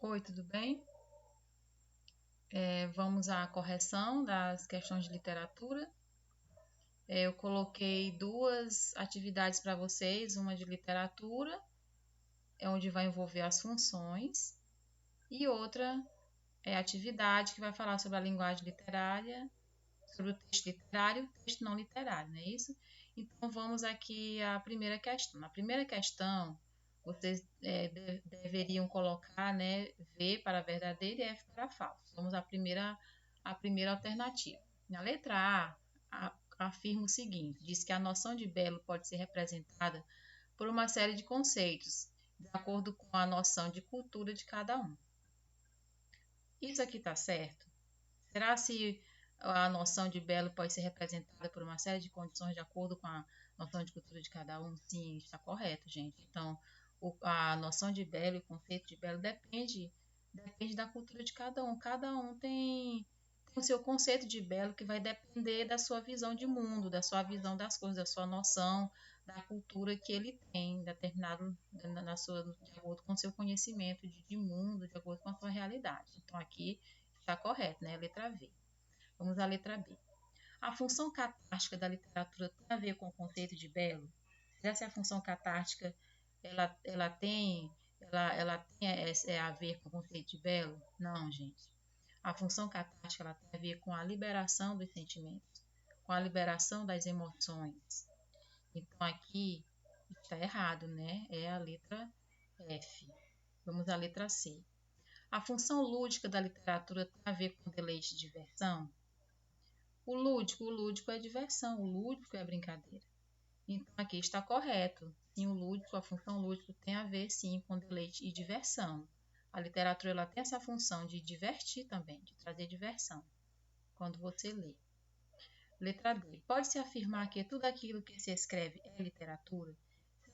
Oi, tudo bem? Vamos à correção das questões de literatura. Eu coloquei duas atividades para vocês, uma de literatura, onde vai envolver as funções, e outra é atividade que vai falar sobre a linguagem literária, sobre o texto literário e o texto não literário, não é isso? Então vamos aqui à primeira questão. Na primeira questão, vocês deveriam colocar, né, V para verdadeiro e F para falso. Vamos à primeira alternativa. Na letra afirma o seguinte: diz que a noção de belo pode ser representada por uma série de conceitos, de acordo com a noção de cultura de cada um. Isso aqui está certo? Será se a noção de belo pode ser representada por uma série de condições de acordo com a noção de cultura de cada um? Sim, está correto, gente. Então, a noção de belo e o conceito de belo depende da cultura de cada um. Cada um tem o seu conceito de belo que vai depender da sua visão de mundo, da sua visão das coisas, da sua noção, da cultura que ele tem, determinado de acordo com o seu conhecimento de mundo, de acordo com a sua realidade. Então, aqui está correto, né? Letra V. Vamos à letra B. A função catártica da literatura tem a ver com o conceito de belo? Será que a função catártica ela tem a ver com o conceito de belo? Não, gente. A função catártica ela tem a ver com a liberação dos sentimentos, com a liberação das emoções. Então aqui está errado, né? É a letra F. Vamos à letra C. A função lúdica da literatura tem a ver com deleite e diversão? O lúdico é diversão, o lúdico é brincadeira. Então aqui está correto. Sim, a função lúdica tem a ver sim com deleite e diversão. A literatura ela tem essa função de divertir também, de trazer diversão quando você lê. Letra D. Pode-se afirmar que tudo aquilo que se escreve é literatura?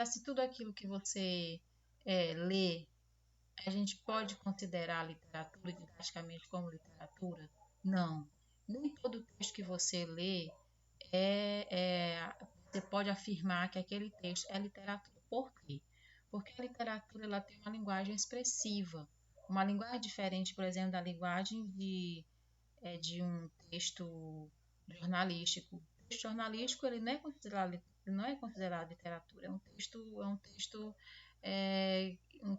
Se tudo aquilo que você lê, a gente pode considerar a literatura didaticamente como literatura? Não. Nem todo texto que você lê você pode afirmar que aquele texto é literatura. Por quê? Porque a literatura ela tem uma linguagem expressiva, uma linguagem diferente, por exemplo, da linguagem de um texto jornalístico. O texto jornalístico ele não é considerado literatura, é um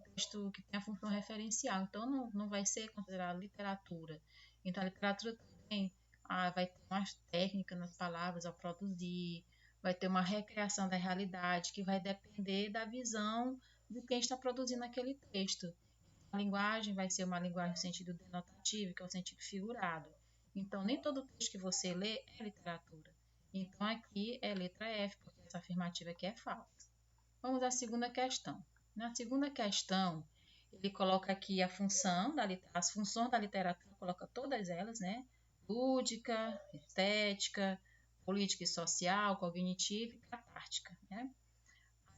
texto que tem a função referencial, então não vai ser considerado literatura. Então a literatura também vai ter uma técnica nas palavras ao produzir, vai ter uma recriação da realidade que vai depender da visão de quem está produzindo aquele texto. A linguagem vai ser uma linguagem no sentido denotativo, que é o sentido figurado. Então, nem todo texto que você lê é literatura. Então, aqui é letra F, porque essa afirmativa aqui é falsa. Vamos à segunda questão. Na segunda questão, ele coloca aqui as funções da literatura, coloca todas elas, né? Lúdica, estética, política e social, cognitiva e catártica, né?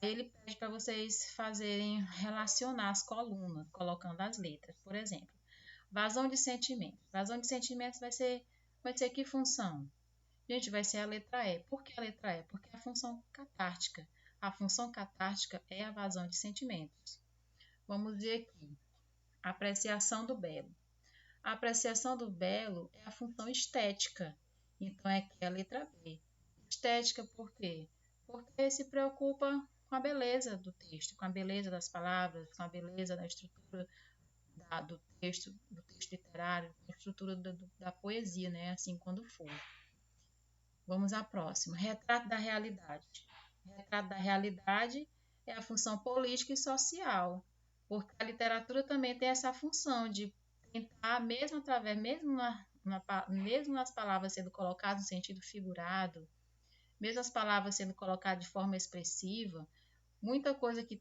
Aí ele pede para vocês fazerem, relacionar as colunas, colocando as letras. Por exemplo, vazão de sentimentos. Vazão de sentimentos vai ser que função? Gente, vai ser a letra E. Por que a letra E? Porque é a função catártica. A função catártica é a vazão de sentimentos. Vamos ver aqui. Apreciação do belo. A apreciação do belo é a função estética. Então, aqui é a letra B. Estética por quê? Porque se preocupa com a beleza do texto, com a beleza das palavras, com a beleza da estrutura do texto literário, com a estrutura da poesia, né? Assim quando for. Vamos à próxima. Retrato da realidade. Retrato da realidade é a função política e social, porque a literatura também tem essa função de tentar, mesmo nas palavras sendo colocadas no sentido figurado, mesmo as palavras sendo colocadas de forma expressiva, muita coisa que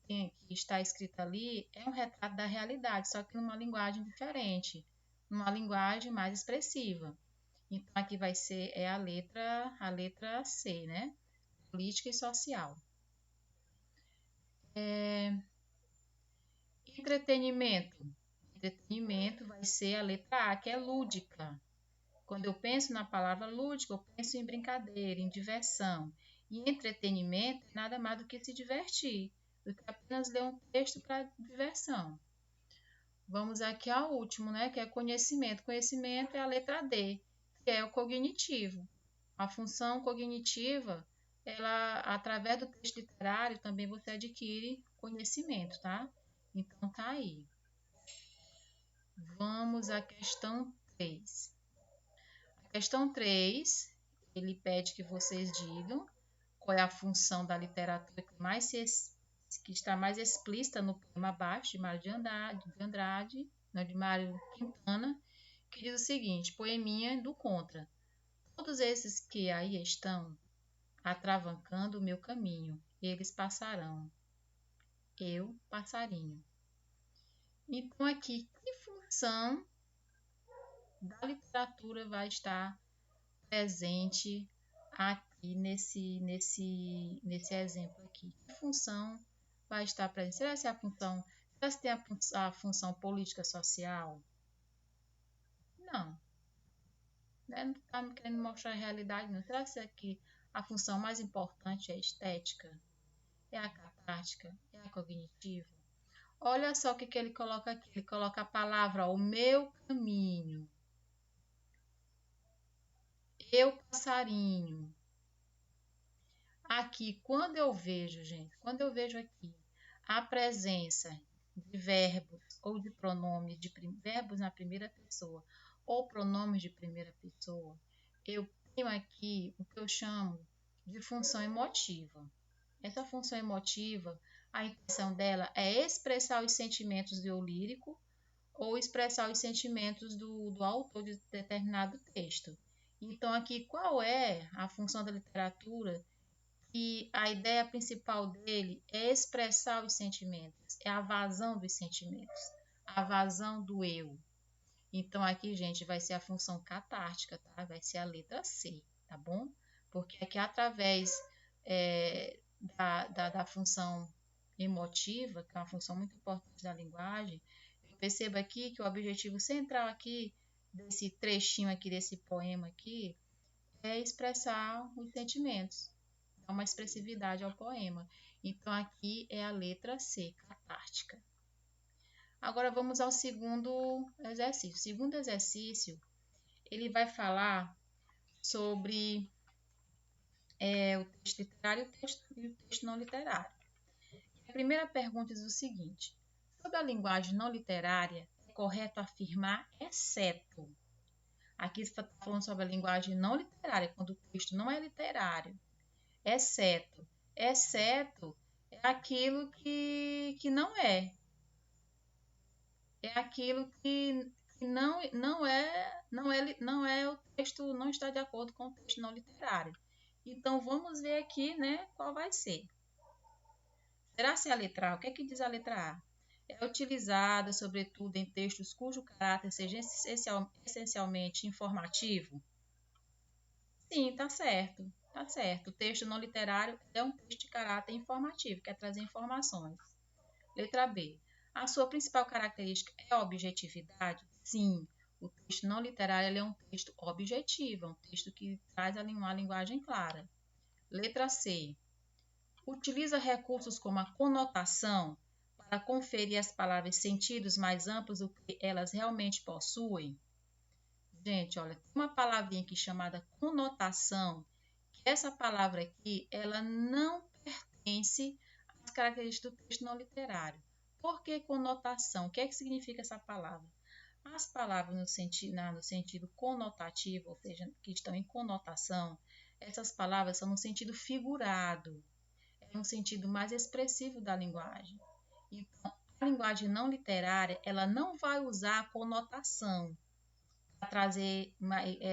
está escrita ali é um retrato da realidade, só que numa linguagem diferente, numa linguagem mais expressiva. Então aqui vai ser a letra C, né? Política e social. Entretenimento. Entretenimento vai ser a letra A, que é lúdica. Quando eu penso na palavra lúdica, eu penso em brincadeira, em diversão. E entretenimento é nada mais do que se divertir, do que apenas ler um texto para diversão. Vamos aqui ao último, né, que é conhecimento. Conhecimento é a letra D, que é o cognitivo. A função cognitiva, ela, através do texto literário, também você adquire conhecimento, tá? Então, tá aí. Vamos à questão 3. A questão 3, ele pede que vocês digam qual é a função da literatura que está mais explícita no poema abaixo, de Mário de Andrade, não, de Mário Quintana, que diz o seguinte, poeminha do Contra. Todos esses que aí estão, atravancando o meu caminho, eles passarão. Eu, passarinho. Então, aqui, que função da literatura vai estar presente aqui nesse exemplo aqui? Que função vai estar presente? Será que é a função, será que tem a função política social? Não, né? Não está me querendo mostrar a realidade, não. Será que aqui a função mais importante é a estética? É a catártica? É a cognitiva? Olha só o que ele coloca aqui. Ele coloca a palavra, ó, o meu caminho. Eu, passarinho. Aqui, quando eu vejo, gente, quando eu vejo aqui a presença de verbos ou de pronomes, verbos na primeira pessoa ou pronomes de primeira pessoa, eu tenho aqui o que eu chamo de função emotiva. Essa função emotiva, a intenção dela é expressar os sentimentos do eu lírico ou expressar os sentimentos do autor de determinado texto. Então, aqui, qual é a função da literatura? E a ideia principal dele é expressar os sentimentos, é a vazão dos sentimentos, a vazão do eu. Então, aqui, gente, vai ser a função catártica, tá? Vai ser a letra C, tá bom? Porque aqui, através da função emotiva, que é uma função muito importante da linguagem, perceba aqui que o objetivo central aqui desse trechinho aqui, desse poema aqui, é expressar os sentimentos, dar uma expressividade ao poema. Então, aqui é a letra C, catártica. Agora, vamos ao segundo exercício. O segundo exercício, ele vai falar sobre o texto literário e o texto não literário. A primeira pergunta diz o seguinte: sobre a linguagem não literária, é correto afirmar exceto. Aqui está falando sobre a linguagem não literária, quando o texto não é literário. Exceto. Exceto é aquilo que não é. É aquilo que não é o texto, não está de acordo com o texto não literário. Então, vamos ver aqui, né, qual vai ser. Será se a letra A? O que é que diz a letra A? É utilizada, sobretudo, em textos cujo caráter seja essencialmente informativo? Sim, tá certo. Tá certo. O texto não literário é um texto de caráter informativo, quer trazer informações. Letra B. A sua principal característica é a objetividade? Sim. O texto não literário é um texto objetivo, é um texto que traz uma linguagem clara. Letra C. Utiliza recursos como a conotação para conferir às palavras sentidos mais amplos do que elas realmente possuem? Gente, olha, tem uma palavrinha aqui chamada conotação, que essa palavra aqui, ela não pertence às características do texto não literário. Por que conotação? O que é que significa essa palavra? As palavras no sentido conotativo, ou seja, que estão em conotação, essas palavras são no sentido figurado, é um sentido mais expressivo da linguagem. Então, a linguagem não literária, ela não vai usar a conotação para trazer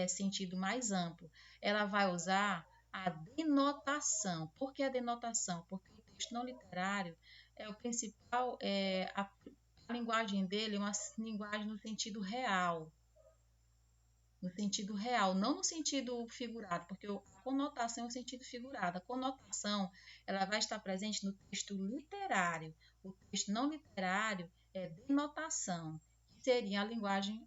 sentido mais amplo. Ela vai usar a denotação. Por que a denotação? Porque o texto não literário é o principal, a linguagem dele é uma linguagem no sentido real. No sentido real, não no sentido figurado, porque a conotação é o sentido figurado. A conotação, ela vai estar presente no texto literário. O texto não literário é denotação, que seria a linguagem,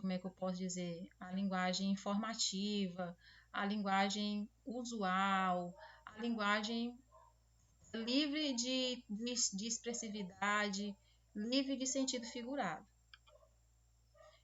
como é que eu posso dizer? A linguagem informativa, a linguagem usual, a linguagem livre de expressividade, livre de sentido figurado.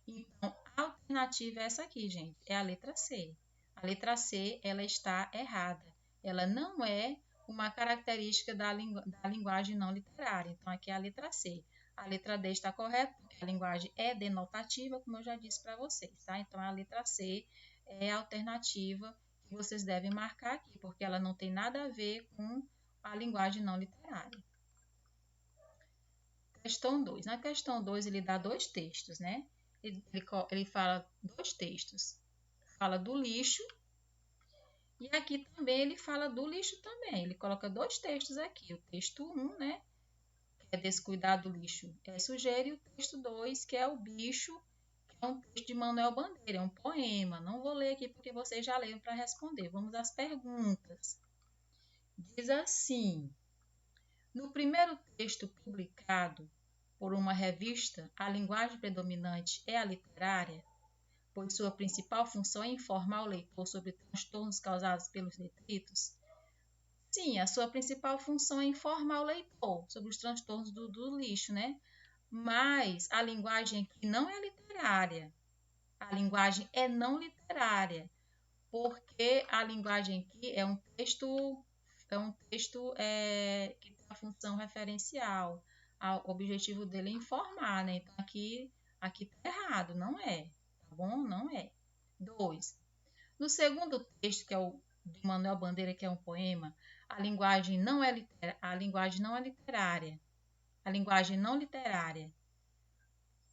Então, a alternativa é essa aqui, gente, é a letra C. A letra C, ela está errada. Ela não é uma característica da linguagem não literária. Então, aqui é a letra C. A letra D está correta, porque a linguagem é denotativa, como eu já disse para vocês, tá? Então, a letra C é a alternativa que vocês devem marcar aqui, porque ela não tem nada a ver com a linguagem não literária. Questão 2. Na questão 2, ele dá dois textos, né? Ele fala dois textos. Fala do lixo. E aqui também ele fala do lixo também. Ele coloca dois textos aqui. O texto 1, né? Que é descuidar do lixo é sujeira. E o texto 2, que é o bicho, que é um texto de Manuel Bandeira. É um poema. Não vou ler aqui porque vocês já leram para responder. Vamos às perguntas. Diz assim: no primeiro texto publicado por uma revista, a linguagem predominante é a literária, pois sua principal função é informar o leitor sobre transtornos causados pelos detritos? Sim, a sua principal função é informar o leitor sobre os transtornos do lixo, né? Mas a linguagem aqui não é literária. A linguagem é não literária, porque a linguagem aqui é um texto que tem a função referencial. O objetivo dele é informar, né? Então, aqui tá errado, não é, tá bom? Não é. 2. No segundo texto, que é o de Manuel Bandeira, que é um poema, a linguagem não é literária. A linguagem não literária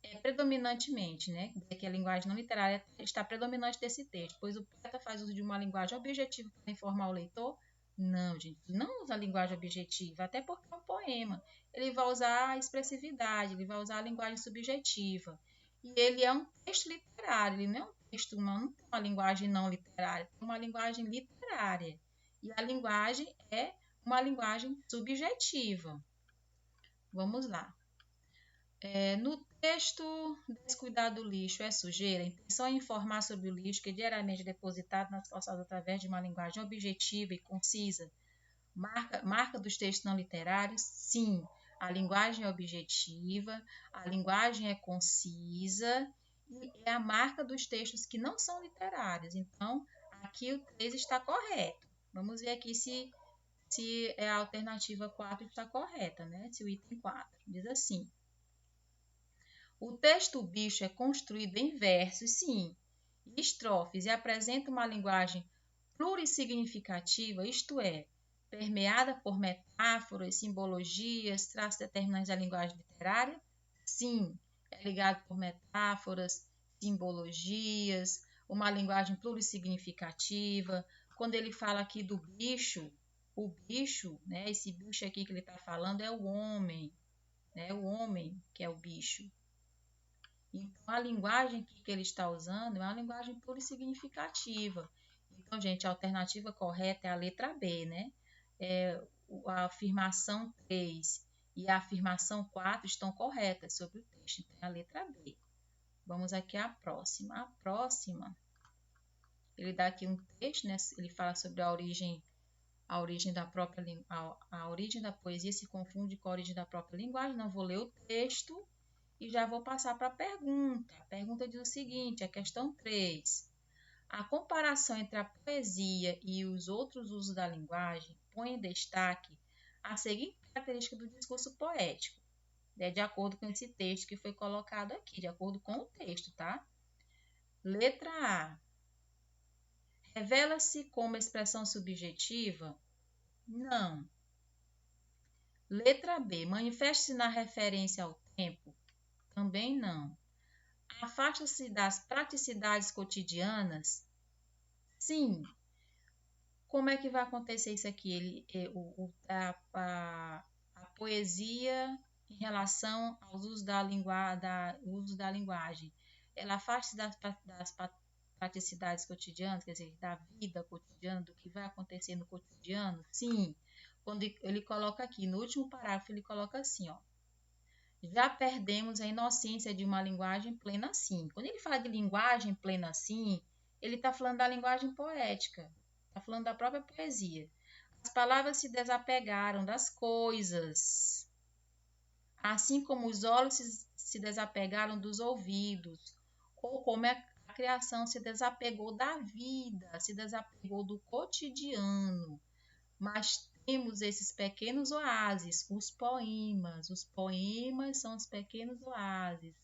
é predominantemente, né? Que a linguagem não literária está predominante desse texto, pois o poeta faz uso de uma linguagem objetiva para informar o leitor. Não, gente, não usa a linguagem objetiva, até porque é um poema. Ele vai usar a expressividade, ele vai usar a linguagem subjetiva. E ele é um texto literário, ele não é um texto humano, não tem uma linguagem não literária, tem uma linguagem literária. E a linguagem é uma linguagem subjetiva. Vamos lá. No texto Descuidar do lixo é sujeira, a intenção é informar sobre o lixo que é diariamente depositado nas calçadas através de uma linguagem objetiva e concisa. Marca dos textos não literários? Sim, a linguagem é objetiva, a linguagem é concisa e é a marca dos textos que não são literários. Então, aqui o 3 está correto. Vamos ver aqui se a alternativa 4 está correta, né? Se o item 4 diz assim: o texto bicho é construído em versos, sim, e estrofes, e apresenta uma linguagem plurissignificativa, isto é, permeada por metáforas, simbologias, traços determinantes da linguagem literária? Sim, é ligado por metáforas, simbologias, uma linguagem plurissignificativa. Quando ele fala aqui do bicho, o bicho, né, esse bicho aqui que ele está falando é o homem, né, o homem que é o bicho. Então, a linguagem que ele está usando é uma linguagem plurissignificativa. Então, gente, a alternativa correta é a letra B, né? A afirmação 3 e a afirmação 4 estão corretas sobre o texto. Então, é a letra B. Vamos aqui à próxima. A próxima, ele dá aqui um texto, né? Ele fala sobre a origem da própria a origem da poesia se confunde com a origem da própria linguagem. Não vou ler o texto. E já vou passar para a pergunta. A pergunta diz o seguinte, a questão 3. A comparação entre a poesia e os outros usos da linguagem põe em destaque a seguinte característica do discurso poético, né, de acordo com esse texto que foi colocado aqui, de acordo com o texto, tá? Letra A. Revela-se como expressão subjetiva? Não. Letra B. Manifesta-se na referência ao tempo? Também não. Afasta-se das praticidades cotidianas? Sim. Como é que vai acontecer isso aqui? A poesia em relação aos usos da linguagem, ela afasta-se das praticidades cotidianas, quer dizer, da vida cotidiana, do que vai acontecer no cotidiano? Sim. Quando ele coloca aqui, no último parágrafo, ele coloca assim, ó. Já perdemos a inocência de uma linguagem plena assim. Quando ele fala de linguagem plena assim, ele está falando da linguagem poética, está falando da própria poesia. As palavras se desapegaram das coisas, assim como os olhos se desapegaram dos ouvidos, ou como a criação se desapegou da vida, se desapegou do cotidiano. Mas temos esses pequenos oásis, os poemas. Os poemas são os pequenos oásis,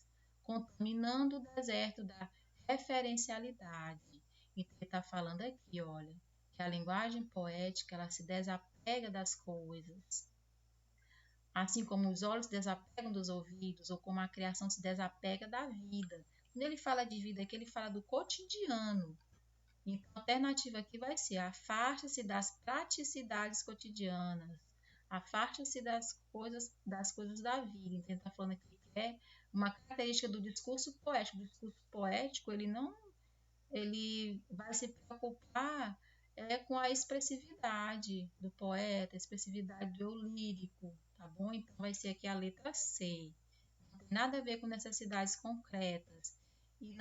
contaminando o deserto da referencialidade. Então, ele está falando aqui, olha, que a linguagem poética ela se desapega das coisas, assim como os olhos se desapegam dos ouvidos, ou como a criação se desapega da vida. Quando ele fala de vida aqui, ele fala do cotidiano. Então, a alternativa aqui vai ser afaste-se das praticidades cotidianas, afaste-se das coisas da vida. Então, ele está falando aqui que é uma característica do discurso poético. O discurso poético, ele vai se preocupar com a expressividade do poeta, a expressividade do eu lírico, tá bom? Então, vai ser aqui a letra C. Não tem nada a ver com necessidades concretas e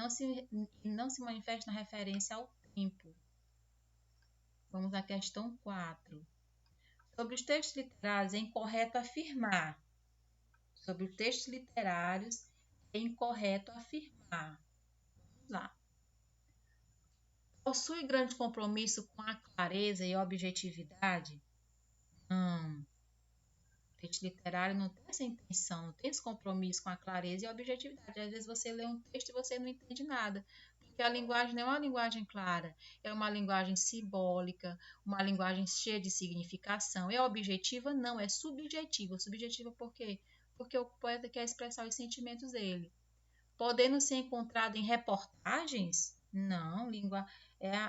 não se manifesta na referência ao tempo. Vamos à questão 4. Sobre os textos literários, é incorreto afirmar. Sobre os textos literários, é incorreto afirmar. Vamos lá. Possui grande compromisso com a clareza e objetividade? Não. O texto literário não tem essa intenção, não tem esse compromisso com a clareza e a objetividade. Às vezes você lê um texto e você não entende nada. Porque a linguagem não é uma linguagem clara, é uma linguagem simbólica, uma linguagem cheia de significação. É objetiva? Não, é subjetiva. Subjetiva por quê? Porque o poeta quer expressar os sentimentos dele. Podendo ser encontrado em reportagens? Não,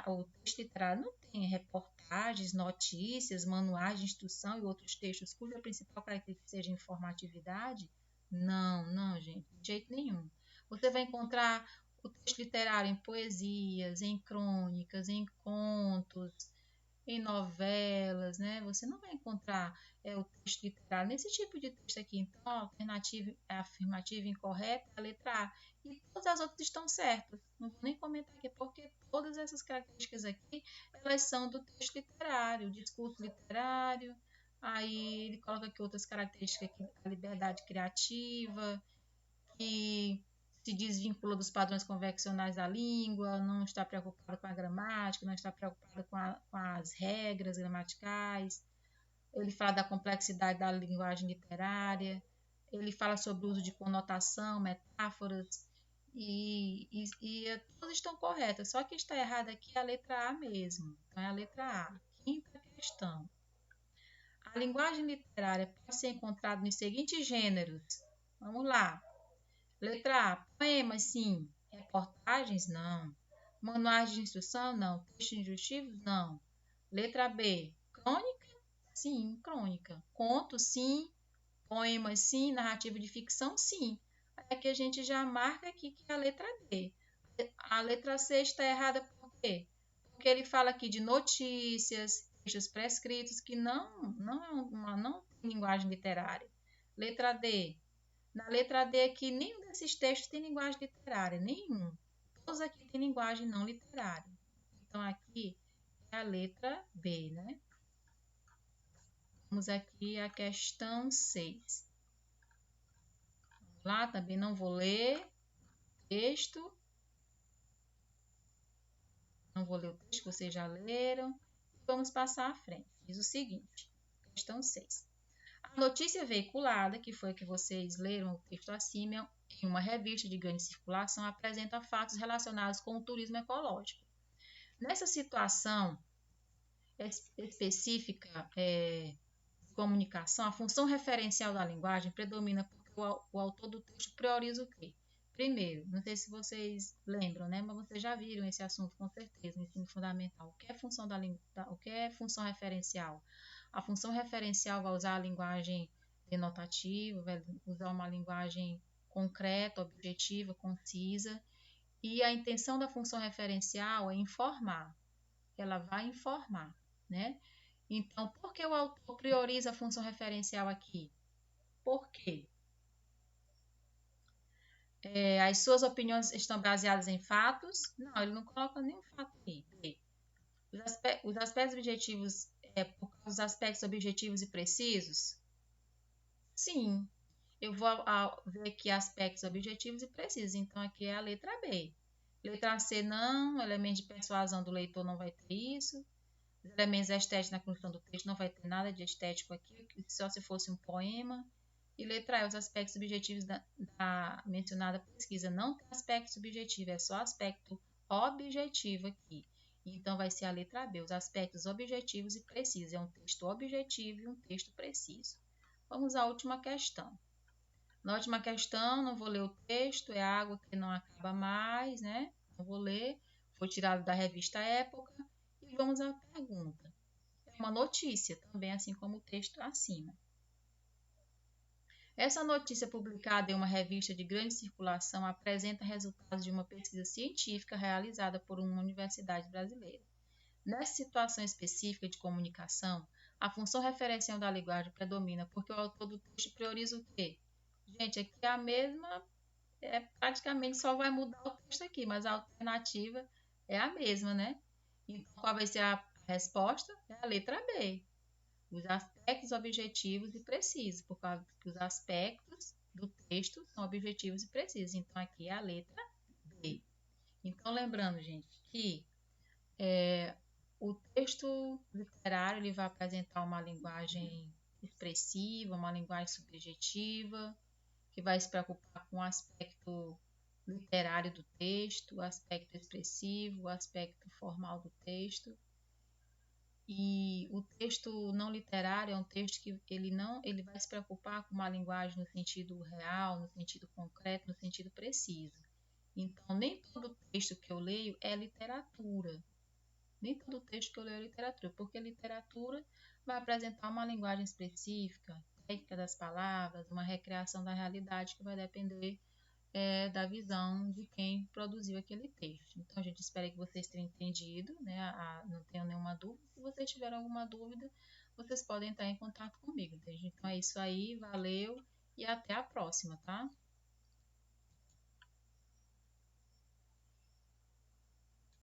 o texto literário não tem reportagens, notícias, manuais de instrução e outros textos cuja principal característica seja informatividade? Não, não, gente, de jeito nenhum. Você vai encontrar o texto literário em poesias, em crônicas, em contos, em novelas, né? Você não vai encontrar o texto literário nesse tipo de texto aqui. Então, a alternativa afirmativa incorreta é a letra A. E todas as outras estão certas. Não vou nem comentar aqui, porque todas essas características aqui, elas são do texto literário, discurso literário. Aí ele coloca aqui outras características aqui, a liberdade criativa, que se desvincula dos padrões convencionais da língua, não está preocupado com a gramática, não está preocupado com as regras gramaticais. Ele fala da complexidade da linguagem literária, ele fala sobre o uso de conotação, metáforas, todas estão corretas, só que está errada aqui a letra A mesmo. Então, é a letra A. Quinta questão. A linguagem literária pode ser encontrada nos seguintes gêneros. Vamos lá. Letra A, poemas, sim. Reportagens, não. Manuais de instrução, não. Textos instrutivos, não. Letra B, crônica, sim, crônica. Conto, sim. Poemas, sim. Narrativa de ficção, sim. Aqui a gente já marca aqui que é a letra D. A letra C está errada por quê? Porque ele fala aqui de notícias, textos prescritos, que não tem linguagem literária. Letra D, na letra D aqui, nenhum desses textos tem linguagem literária, nenhum. Todos aqui têm linguagem não literária. Então, aqui é a letra B, né? Vamos aqui à questão 6. Vamos lá, também não vou ler o texto. Não vou ler o texto, vocês já leram. Vamos passar à frente. Diz o seguinte, questão 6. A notícia veiculada, que foi a que vocês leram o texto acima, em uma revista de grande circulação, apresenta fatos relacionados com o turismo ecológico. Nessa situação específica de comunicação, a função referencial da linguagem predomina porque o autor do texto prioriza o quê? Primeiro, não sei se vocês lembram, né? Mas vocês já viram esse assunto com certeza no ensino fundamental. O que é função o que é função referencial? A função referencial vai usar a linguagem denotativa, vai usar uma linguagem concreta, objetiva, concisa. E a intenção da função referencial é informar. Ela vai informar, né? Então, por que o autor prioriza a função referencial aqui? Por quê? As suas opiniões estão baseadas em fatos? Não, ele não coloca nenhum fato aqui. Os aspectos objetivos por causa dos aspectos objetivos e precisos? Sim, eu vou ver aqui aspectos objetivos e precisos. Então, aqui é a letra B. Letra C, não. Elemento de persuasão do leitor não vai ter isso. Os elementos estéticos na construção do texto não vai ter nada de estético aqui, só se fosse um poema. E letra E, os aspectos subjetivos da mencionada pesquisa não tem aspecto subjetivo, é só aspecto objetivo aqui. Então, vai ser a letra B, os aspectos objetivos e precisos. É um texto objetivo e um texto preciso. Vamos à última questão. Na última questão, não vou ler o texto, é água que não acaba mais, né? Não vou ler. Foi tirado da revista Época. E vamos à pergunta. É uma notícia também, assim como o texto acima. Essa notícia publicada em uma revista de grande circulação apresenta resultados de uma pesquisa científica realizada por uma universidade brasileira. Nessa situação específica de comunicação, a função referencial da linguagem predomina porque o autor do texto prioriza o quê? Gente, aqui é a mesma, praticamente só vai mudar o texto aqui, mas a alternativa é a mesma, né? Então, qual vai ser a resposta? É a letra B. Os aspectos objetivos e precisos, por causa que os aspectos do texto são objetivos e precisos. Então, aqui é a letra B. Então, lembrando, gente, que o texto literário ele vai apresentar uma linguagem expressiva, uma linguagem subjetiva, que vai se preocupar com o aspecto literário do texto, o aspecto expressivo, o aspecto formal do texto. E o texto não literário é um texto que ele vai se preocupar com uma linguagem no sentido real, no sentido concreto, no sentido preciso. Então, nem todo texto que eu leio é literatura. Nem todo texto que eu leio é literatura, porque literatura vai apresentar uma linguagem específica, técnica das palavras, uma recriação da realidade que vai depender da visão de quem produziu aquele texto. Então, gente, espero que vocês tenham entendido, né? Não tenham nenhuma dúvida. Se vocês tiverem alguma dúvida, vocês podem entrar em contato comigo, entende? Então, é isso aí, valeu e até a próxima, tá?